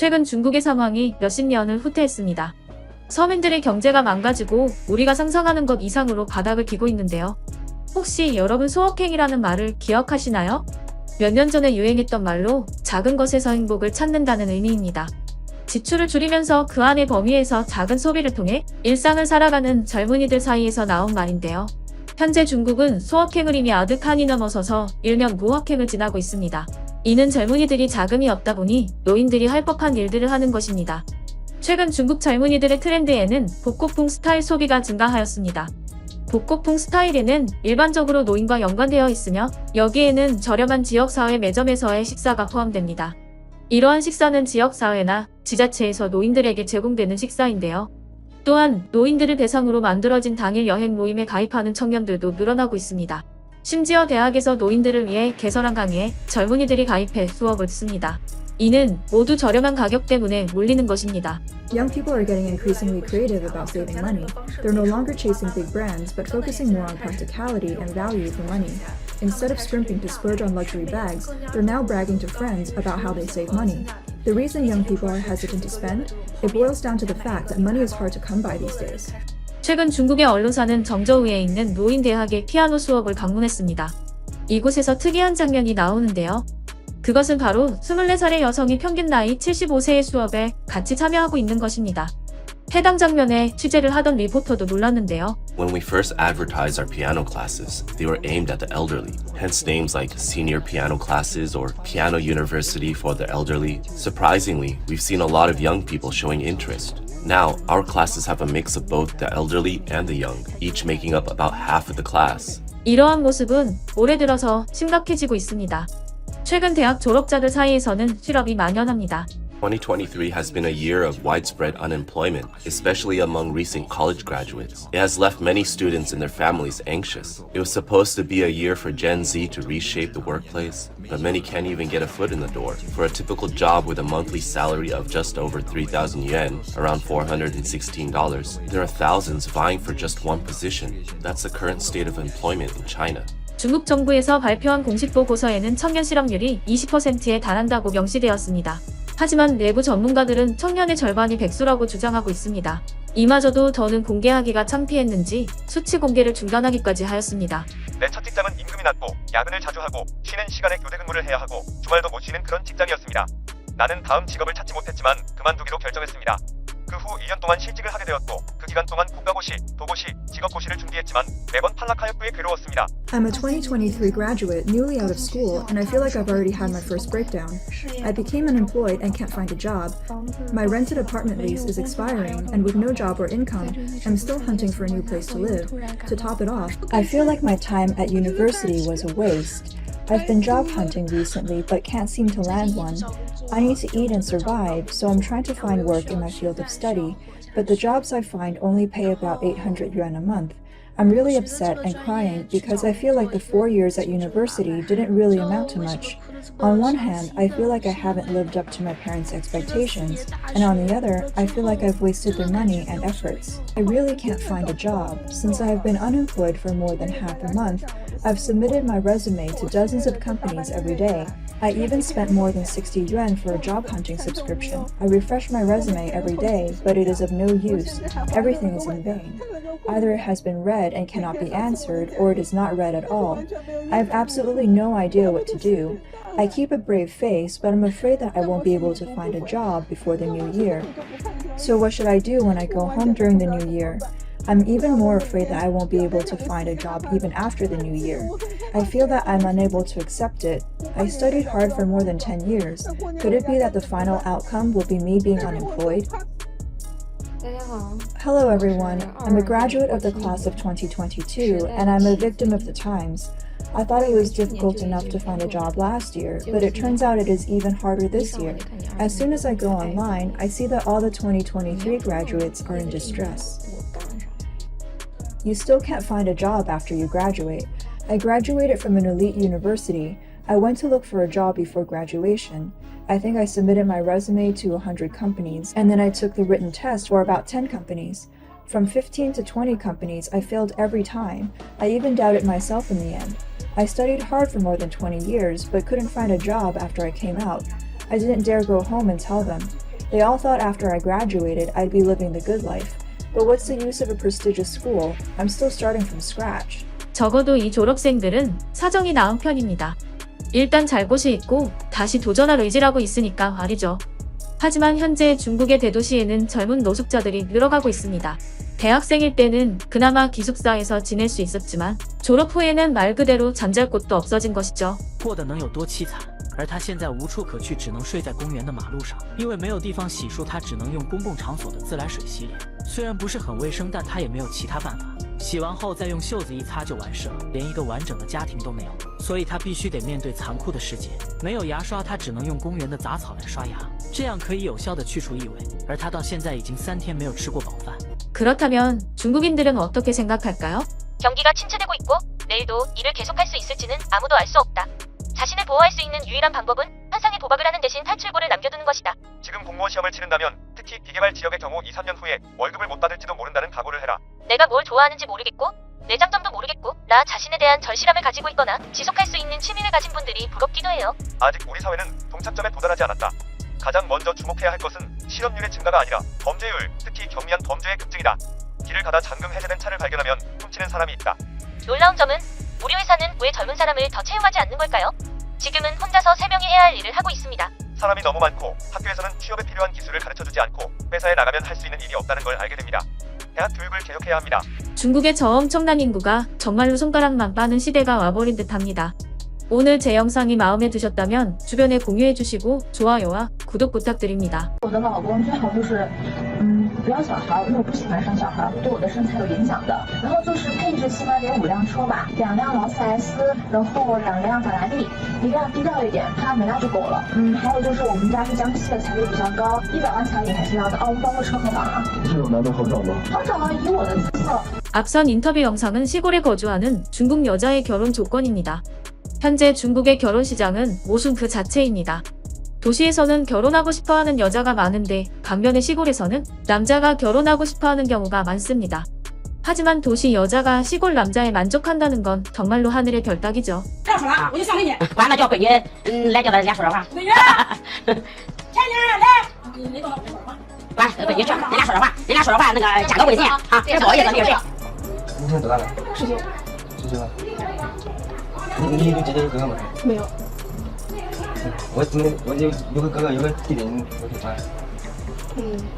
최근 중국의 상황이 몇십 년을 후퇴했습니다. 서민들의 경제가 망가지고 우리가 상상하는 것 이상으로 바닥을 기고 있는데요. 혹시 여러분 소확행이라는 말을 기억하시나요? 몇 년 전에 유행했던 말로 작은 것에서 행복을 찾는다는 의미입니다. 지출을 줄이면서 그 안의 범위에서 작은 소비를 통해 일상을 살아가는 젊은이들 사이에서 나온 말인데요. 현재 중국은 소확행을 이미 아득하니 넘어서서 일명 무확행을 지나고 있습니다. 이는 젊은이들이 자금이 없다 보니 노인들이 할 법한 일들을 하는 것입니다. 최근 중국 젊은이들의 트렌드에는 복고풍 스타일 소비가 증가하였습니다. 복고풍 스타일에는 일반적으로 노인과 연관되어 있으며 여기에는 저렴한 지역사회 매점에서의 식사가 포함됩니다. 이러한 식사는 지역사회나 지자체에서 노인들에게 제공되는 식사인데요. 또한 노인들을 대상으로 만들어진 당일 여행 모임에 가입하는 청년들도 늘어나고 있습니다. 심지어 대학에서 노인들을 위해 개설한 강의에 젊은이들이 가입해 수업을 듣습니다. 이는 모두 저렴한 가격 때문에 몰리는 것입니다. Young people are getting increasingly creative about saving money. They're no longer chasing big brands, but focusing more on practicality and value for money. Instead of scrimping to splurge on luxury bags, they're now bragging to friends about how they save money. The reason young people are hesitant to spend, it boils down to the fact that money is hard to come by these days. 최근 중국의 언론사는 정저우에 있는 노인대학의 피아노 수업을 방문했습니다. 이곳에서 특이한 장면이 나오는데요. 그것은 바로 24살의 여성이 평균 나이 75세의 수업에 같이 참여하고 있는 것입니다. 해당 장면에 취재를 하던 리포터도 놀랐는데요. When we first advertised our piano classes, they were aimed at the elderly, hence names like senior piano classes or piano university for the elderly. Surprisingly, we've seen a lot of young people showing interest. Now, our classes have a mix of both the elderly and the young, each making up about half of the class. 이러한 모습은 올해 들어서 심각해지고 있습니다. 최근 대학 졸업자들 사이에서는 실업이 만연합니다. 2023 has been a year of widespread unemployment, especially among recent college graduates. It has left many students and their families anxious. It was supposed to be a year for Gen Z to reshape the workplace, but many can't even get a foot in the door. For a typical job with a monthly salary of just over 3,000 yuan, around $416, there are thousands vying for just one position. That's the current state of employment in China. 중국 정부에서 발표한 공식 보고서에는 청년 실업률이 20%에 달한다고 명시되었습니다. 하지만 내부 전문가들은 청년의 절반이 백수라고 주장하고 있습니다. 이마저도 더는 공개하기가 창피했는지 수치 공개를 중단하기까지 하였습니다. 내 첫 직장은 임금이 낮고 야근을 자주 하고 쉬는 시간에 교대 근무를 해야 하고 주말도 못 쉬는 그런 직장이었습니다. 나는 다음 직업을 찾지 못했지만 그만두기로 결정했습니다. 그 후 2년 동안 실직을 하게 되었고 그 기간 동안 국가고시, 도고시, 직업고시를 준비했지만 매번 탈락하여 꽤 괴로웠습니다. I'm a 2023 graduate, newly out of school, and I feel like I've already had my first breakdown. I became unemployed and can't find a job. My rented apartment lease is expiring, and with no job or income, I'm still hunting for a new place to live. To top it off, I feel like my time at university was a waste. I've been job hunting recently but can't seem to land one. I need to eat and survive, so I'm trying to find work in my field of study, but the jobs I find only pay about 800 yuan a month. I'm really upset and crying because I feel like the 4 years at university didn't really amount to much. On one hand, I feel like I haven't lived up to my parents' expectations, and on the other, I feel like I've wasted their money and efforts. I really can't find a job. Since I have been unemployed for more than half a month, I've submitted my resume to dozens of companies every day. I even spent more than 60 yuan for a job hunting subscription. I refresh my resume every day, but it is of no use. Everything is in vain. Either it has been read and cannot be answered, or it is not read at all. I have absolutely no idea what to do. I keep a brave face, but I'm afraid that I won't be able to find a job before the new year. So what should I do when I go home during the new year? I'm even more afraid that I won't be able to find a job even after the new year. I feel that I'm unable to accept it. I studied hard for more than 10 years. Could it be that the final outcome will be me being unemployed? Hello everyone, I'm a graduate of the class of 2022 and I'm a victim of the times. I thought it was difficult enough to find a job last year, but it turns out it is even harder this year. As soon as I go online, I see that all the 2023 graduates are in distress. You still can't find a job after you graduate. I graduated from an elite university. I went to look for a job before graduation. I think I submitted my resume to 100 companies, and then I took the written test for about 10 companies. From 15 to 20 companies, I failed every time. I even doubted myself in the end. I studied hard for more than 20 years, but couldn't find a job after I came out. I didn't dare go home and tell them. They all thought after I graduated I'd be living the good life. But what's the use of a prestigious school? I'm still starting from scratch. 적어도 이 졸업생들은 사정이 나은 편입니다. 일단 잘 곳이 있고 다시 도전할 의지라고 있으니까 말이죠. 하지만 현재 중국의 대도시에는 젊은 노숙자들이 늘어가고 있습니다. 대학생일 때는 그나마 기숙사에서 지낼 수 있었지만 졸업 후에는 말 그대로 잠잘 곳도 없어진 것이죠. 过得能有多凄惨？而他现在无处可去，只能睡在公园的马路上，因为没有地方洗漱，他只能用公共场所的自来水洗脸。虽然不是很卫生，但他也没有其他办法。洗完后再用袖子一擦就完事了，连一个完整的家庭都没有，所以他必须得面对残酷的世界。没有牙刷，他只能用公园的杂草来刷牙，这样可以有效的去除异味。而他到现在已经3天没有吃过饱饭。 그렇다면 중국인들은 어떻게 생각할까요? 경기가 침체되고 있고 내일도 일을 계속할 수 있을지는 아무도 알 수 없다. 자신을 보호할 수 있는 유일한 방법은 한상의 도박을 하는 대신 탈출구를 남겨두는 것이다. 지금 공무원 시험을 치른다면 특히 비개발 지역의 경우 2, 3년 후에 월급을 못 받을지도 모른다는 각오를 해라. 내가 뭘 좋아하는지 모르겠고 내 장점도 모르겠고 나 자신에 대한 절실함을 가지고 있거나 지속할 수 있는 취미를 가진 분들이 부럽기도 해요. 아직 우리 사회는 동착점에 도달하지 않았다. 가장 먼저 주목해야 할 것은 실업률의 증가가 아니라 범죄율, 특히 경미한 범죄의 급증이다. 길을 가다 잠금 해제된 차를 발견하면 훔치는 사람이 있다. 놀라운 점은 우리 회사는 왜 젊은 사람을 더 채용하지 않는 걸까요? 지금은 혼자서 3명이 해야 할 일을 하고 있습니다. 사람이 너무 많고 학교에서는 취업에 필요한 기술을 가르쳐주지 않고 회사에 나가면 할 수 있는 일이 없다는 걸 알게 됩니다. 대학 교육을 개혁해야 합니다. 중국의 저 엄청난 인구가 정말로 손가락만 빠는 시대가 와버린 듯합니다. 오늘 제 영상이 마음에 드셨다면 주변에 공유해주시고 좋아요와 구독 부탁드립니다. 我的老公最好就是，不要小孩，因为我不喜欢生小孩，对我的身材有影响的。然后就是配置起码得5辆车吧，2辆劳斯莱斯，然后2辆法拉利，1辆低调一点，帕拉梅拉就够了。还有就是我们家是江西的，彩礼比较高，100万彩礼还是要的。哦，包括车和房啊。这种男的好找吗？好找啊，以我的姿色。 앞선 인터뷰 영상은 시골에 거주하는 중국 여자의 결혼 조건입니다. 현재 중국의 결혼 시장은 모순 그 자체입니다. 도시에서는 결혼하고 싶어하는 여자가 많은데 반면에 시골에서는 남자가 결혼하고 싶어하는 경우가 많습니다. 하지만 도시 여자가 시골 남자에 만족한다는 건 정말로 하늘의 별 따기죠. 告诉了，我就想给你。完了叫闺女，来叫咱俩说说话。闺女，倩倩来，你等会儿吧。完，闺女去，咱俩说说话，咱俩说说话，那个加个微信啊，这是我意思，这个是。你现在多大了19。19了。你有姐姐有哥哥吗？没有。我有个哥哥，有个弟弟，你我可以传。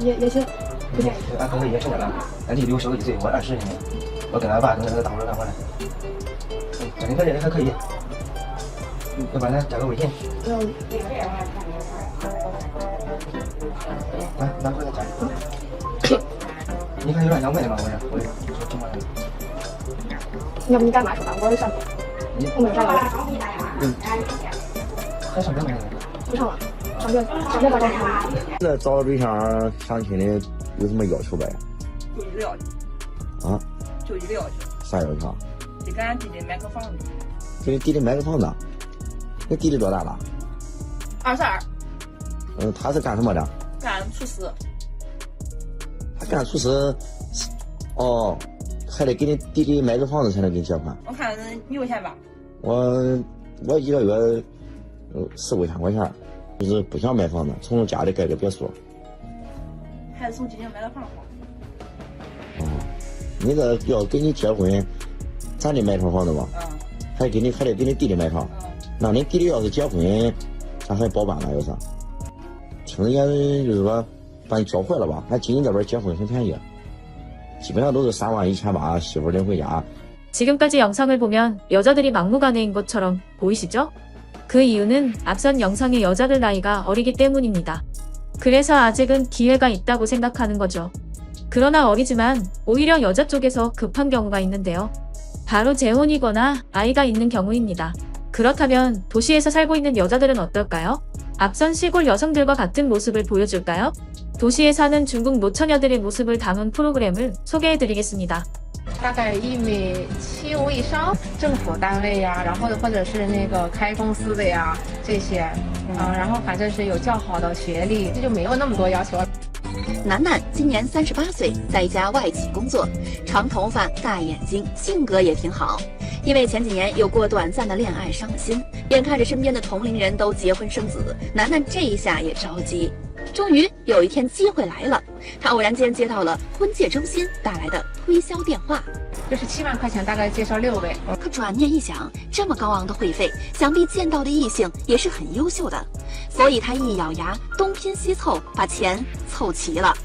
也行。俺哥哥也成年了，俺弟弟比我小个1岁，我20年，我跟俺爸跟那个大伙干活呢。家庭条件还可以，要不然咱加个微信。拿回来加。你看有点洋卖的吗？我这挺好的。要不你干嘛说吧？我上班。我没有上班。还上班没？不上了，上班到干啥？现在找对象相亲的有什么要求呗？就一个要求。啊？就一个要求。啥要求？得给俺弟弟买个房子。给你弟弟买个房子？你弟弟多大了22。他是干什么的？干厨师。他干厨师，哦，还得给你弟弟买个房子才能给你结婚。我看你有钱吧？我一个月4、5千块钱，就是不想买房子，从家里盖个别墅。还是从今年买了房子。哦，你这要给你结婚，咱得买套房子吧？还得给你弟弟买房。那你弟弟要是结婚，咱还包办了，有啥？听人家就是说把你教坏了吧？俺今年这边结婚很便宜，基本上都是3万1800，媳妇领回家。 지금까지 영상을 보면 여자들이 막무가내인 것처럼 보이시죠? 그 이유는 앞선 영상의 여자들 나이가 어리기 때문입니다. 그래서 아직은 기회가 있다고 생각하는 거죠. 그러나 어리지만 오히려 여자 쪽에서 급한 경우가 있는데요. 바로 재혼이거나 아이가 있는 경우입니다. 그렇다면 도시에서 살고 있는 여자들은 어떨까요? 앞선 시골 여성들과 같은 모습을 보여줄까요? 도시에 사는 중국 노처녀들의 모습을 담은 프로그램을 소개해드리겠습니다. 大概1.75米以上，政府单位呀，然后或者是那个开公司的呀，这些，然后反正是有较好的学历，这就没有那么多要求了。楠楠今年38岁，在一家外企工作，长头发、大眼睛，性格也挺好。因为前几年有过短暂的恋爱伤了心，眼看着身边的同龄人都结婚生子，楠楠这一下也着急。终于有一天机会来了，她偶然间接到了婚介中心打来的推销电话，就是7万块钱，大概介绍6位。可转念一想，这么高昂的会费，想必见到的异性也是很优秀的，所以她一咬牙，东拼西凑，把钱凑齐了。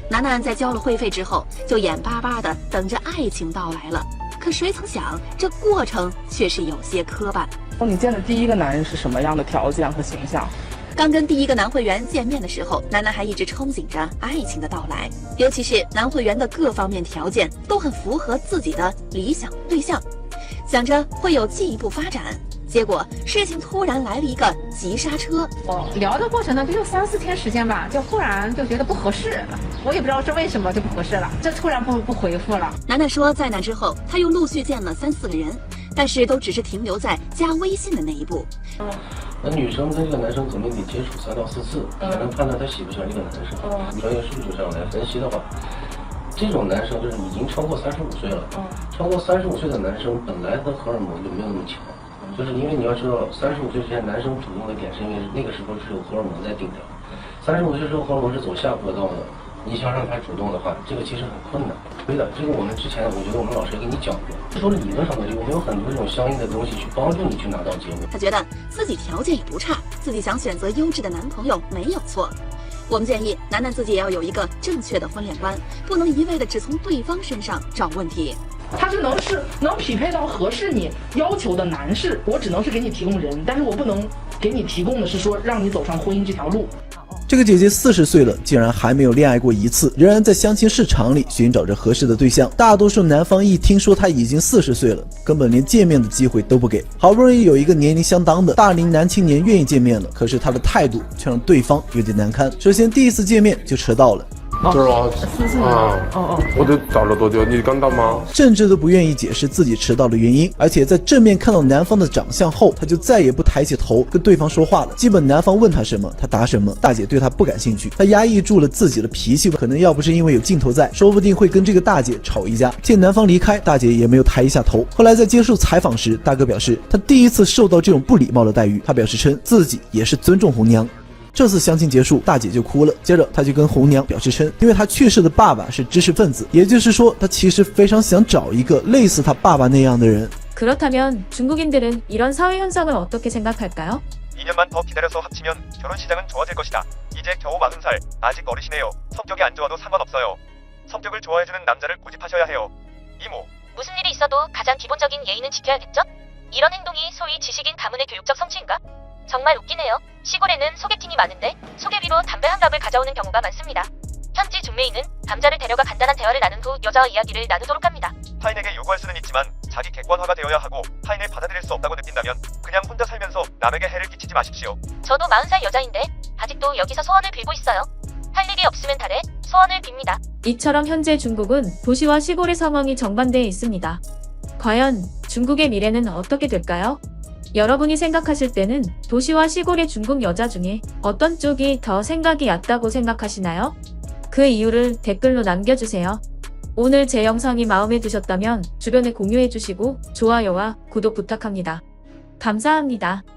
楠楠在交了会费之后，就眼巴巴地等着爱情到来了。可谁曾想，这过程却是有些磕绊。你见的第一个男人是什么样的条件和形象？刚跟第一个男会员见面的时候，楠楠还一直憧憬着爱情的到来，尤其是男会员的各方面条件都很符合自己的理想对象，想着会有进一步发展。结果事情突然来了一个急刹车。聊的过程呢，就3、4天时间吧，就忽然就觉得不合适，我也不知道是为什么就不合适了，就突然不回复了。楠楠说，在那之后，她又陆续见了3、4个人，但是都只是停留在加微信的那一步。那女生跟这个男生肯定得接触3到4次，才能判断他喜不喜欢这个男生。专业数据上来分析的话，这种男生就是已经超过35岁了。超过35岁的男生本来的荷尔蒙就没有那么强，就是因为你要知道，35岁之前男生主动的点是因为那个时候是有荷尔蒙在顶着，35岁之后荷尔蒙是走下坡道的。你想让他主动的话，这个其实很困难。对的，这个我们之前我觉得我们老师也给你讲过，说理论上的，我们有很多这种相应的东西去帮助你去拿到结果。他觉得自己条件也不差，自己想选择优质的男朋友没有错。我们建议楠楠自己也要有一个正确的婚恋观，不能一味的只从对方身上找问题。他是能匹配到合适你要求的男士，我只能是给你提供人，但是我不能给你提供的是说让你走上婚姻这条路。这个姐姐40岁了，竟然还没有恋爱过一次，仍然在相亲市场里寻找着合适的对象。大多数男方一听说她已经40岁了，根本连见面的机会都不给。好不容易有一个年龄相当的大龄男青年愿意见面了，可是他的态度却让对方有点难堪。首先第一次见面就迟到了。是吗？我这找了多久？你刚到吗？甚至都不愿意解释自己迟到的原因，而且在正面看到男方的长相后，他就再也不抬起头跟对方说话了。基本男方问他什么，他答什么。大姐对他不感兴趣，他压抑住了自己的脾气，可能要不是因为有镜头在，说不定会跟这个大姐吵一架。见男方离开，大姐也没有抬一下头。后来在接受采访时，大哥表示他第一次受到这种不礼貌的待遇，他表示称自己也是尊重红娘。这次相亲结束，大姐就哭了。接着她就跟红娘表示称，因为她去世的爸爸是知识分子，也就是说她其实非常想找一个类似她爸爸那样的人。 그렇다면 중국인들은 이런 사회 현상을 어떻게 생각할까요? 2년만 더 기다려서 합치면 결혼 시장은 좋아질 것이다. 이제 겨우 40살, 아직 어리시네요. 성격이 안 좋아도 상관없어요. 성격을 좋아해주는 남자를 고집하셔야 해요. 이모. 무슨 일이 있어도 가장 기본적인 예의는 지켜야겠죠? 이런 행동이 소위 지식인 가문의 교육적 성취인가? 정말 웃기네요. 시골에는 소개팅이 많은데 소개비로 담배 한 갑을 가져오는 경우가 많습니다. 현지 중매인은 남자를 데려가 간단한 대화를 나눈 후 여자와 이야기를 나누도록 합니다. 타인에게 요구할 수는 있지만 자기 객관화가 되어야 하고 타인을 받아들일 수 없다고 느낀다면 그냥 혼자 살면서 남에게 해를 끼치지 마십시오. 저도 40살 여자인데 아직도 여기서 소원을 빌고 있어요. 할 일이 없으면 달에 소원을 빕니다. 이처럼 현재 중국은 도시와 시골의 상황이 정반대에 있습니다. 과연 중국의 미래는 어떻게 될까요? 여러분이 생각하실 때는 도시와 시골의 중국 여자 중에 어떤 쪽이 더 생각이 얕다고 생각하시나요? 그 이유를 댓글로 남겨주세요. 오늘 제 영상이 마음에 드셨다면 주변에 공유해주시고 좋아요와 구독 부탁합니다. 감사합니다.